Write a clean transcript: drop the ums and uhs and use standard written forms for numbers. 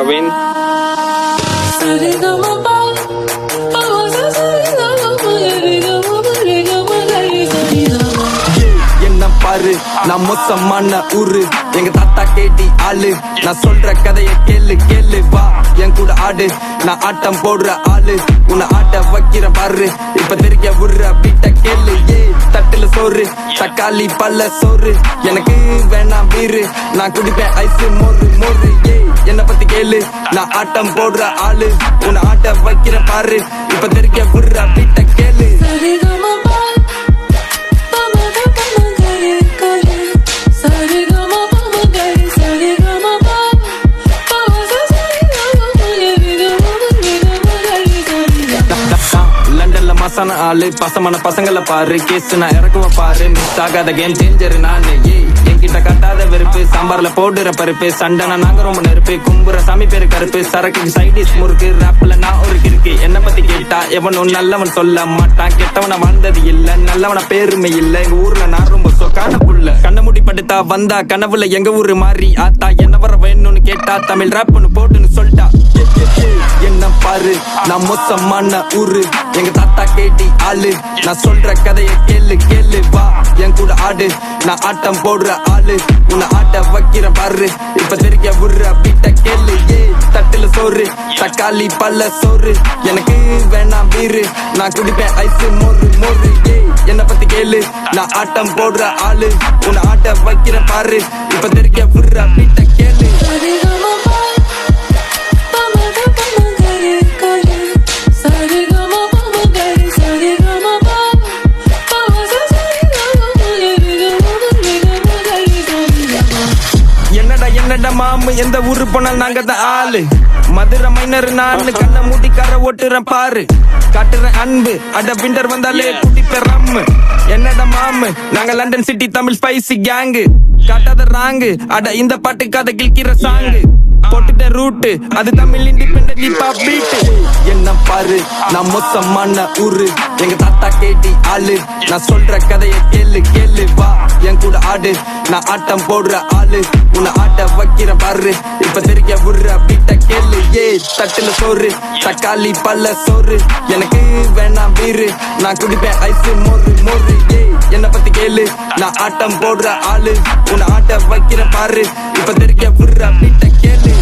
Kevin. என்ன பாரு நான் மோசமான ஊரு எங்க தாத்தா கேட்டி ஆளு நான் சொல்ற கதைய கேளு கேளு வா என் கூட ஆடு நான் ஆட்டம் போடுற ஆளு உன்னை ஆட்ட வைக்கிற பாரு இப்ப தெரிய விடுற பீட்ட கேளு தட்டுல சோறு தக்காளி பல்ல சோறு எனக்கு வேணாம் வீரு நான் குடிப்பேன் ஐஸ் மோரு மோரு என்ன பத்தி கேளு நான் ஆட்டம் போடுற ஆளு உன்னை ஆட்ட வைக்கிற பாரு இப்ப தெரிய விடுற பீட்ட கேளு மசான ஆளு பசமான பசங்களை பாரு கேஸ் நான் இறக்குவ பாரு மிஸ் ஆகாத கேம் சேஞ்சர் நானு என்கிட்ட கட்டாத வெறுப்பு சாம்பார்ல போடுற பருப்பு சண்டை நாங்க ரொம்ப நெருப்பு கும்புற சாமி பேரு கருப்பு சரக்கு சைடிஸ் முறுக்கு ராப்ல நான் ஒரு கிறுக்கு என்ன பத்தி கேட்டா எவனும் நல்லவன் சொல்ல மாட்டான் கெட்டவன வாழ்ந்தது இல்ல நல்லவன பேருமை இல்ல எங்க ஊர்ல நான் ரொம்ப சொக்கான புள்ள கண்ண முடி படுத்தா வந்தா கனவுல எங்க ஊரு மாறி ஆத்தா என்ன வர வேணும்னு கேட்டா தமிழ் ராப்னு போட்டுன்னு சொல்லிட்டா என்ன பாரு நான் மோசமான ஊரு எங்க தாத்தா கேட்டி ஆளு நான் சொல்ற கதைய கேளு கேளு வா என் கூட ஆடு நான் ஆட்டம் போடுற ஆளு உன்னை ஆட்ட வைக்கிற பாரு இப்ப தெரிய விடுற பீட்ட கேளு தட்டுல சோறு தக்காளி பல்ல சோறு எனக்கு வேணாம் வீரு நான் குடிப்பேன் ஐஸ் மோரு மோரு என்ன பத்தி கேளு நான் ஆட்டம் போடுற ஆளு உன்னை ஆட்ட வைக்கிற பாரு இப்ப தெரிய விடுற பீட்ட கேளு என்னடா மாமு எந்த ஊரு போனால் நாங்க தான் ஆளு மதுரை மைனர் நான் கண்ண மூட்டிக்கார ஓட்டுறேன் பாரு காட்டுறேன் அன்பு அட விண்டர் வந்தாலே குடிப்பேன் ரம்மு என்னடா மாமு நாங்க London city Tamil spicy gang காட்டாத ராங்கு அட இந்த பாட்டு கதை கிழ்கிற சாங்கு போட்டுட்ட ரூட்டு அது தமிழ் இண்டிபெண்டன்ட் ஹிப்ஹாப் பீட் என்ன பாரு நான் மோசமான ஊரு எங்க தாத்தா கேட்டி ஆளு நான் சொல்ற கதைய கேளு கேளு வா என் கூட ஆடு நான் ஆட்டம் போடுற ஆளு உன்னை ஆட்ட வைக்கிற பாரு இப்ப தெரிய விடுற பீட்ட கேளு தட்டுல சோறு தக்காளி பல்ல சோறு எனக்கு வேணாம் வீரு நான் குடிப்பேன் ஐஸ் மோரு மோரு என்ன பத்தி கேளு நான் ஆட்டம் போடுற ஆளு உன்னை ஆட்ட வைக்கிற பாரு இப்ப தெரிய விடுற பீட்ட கேளு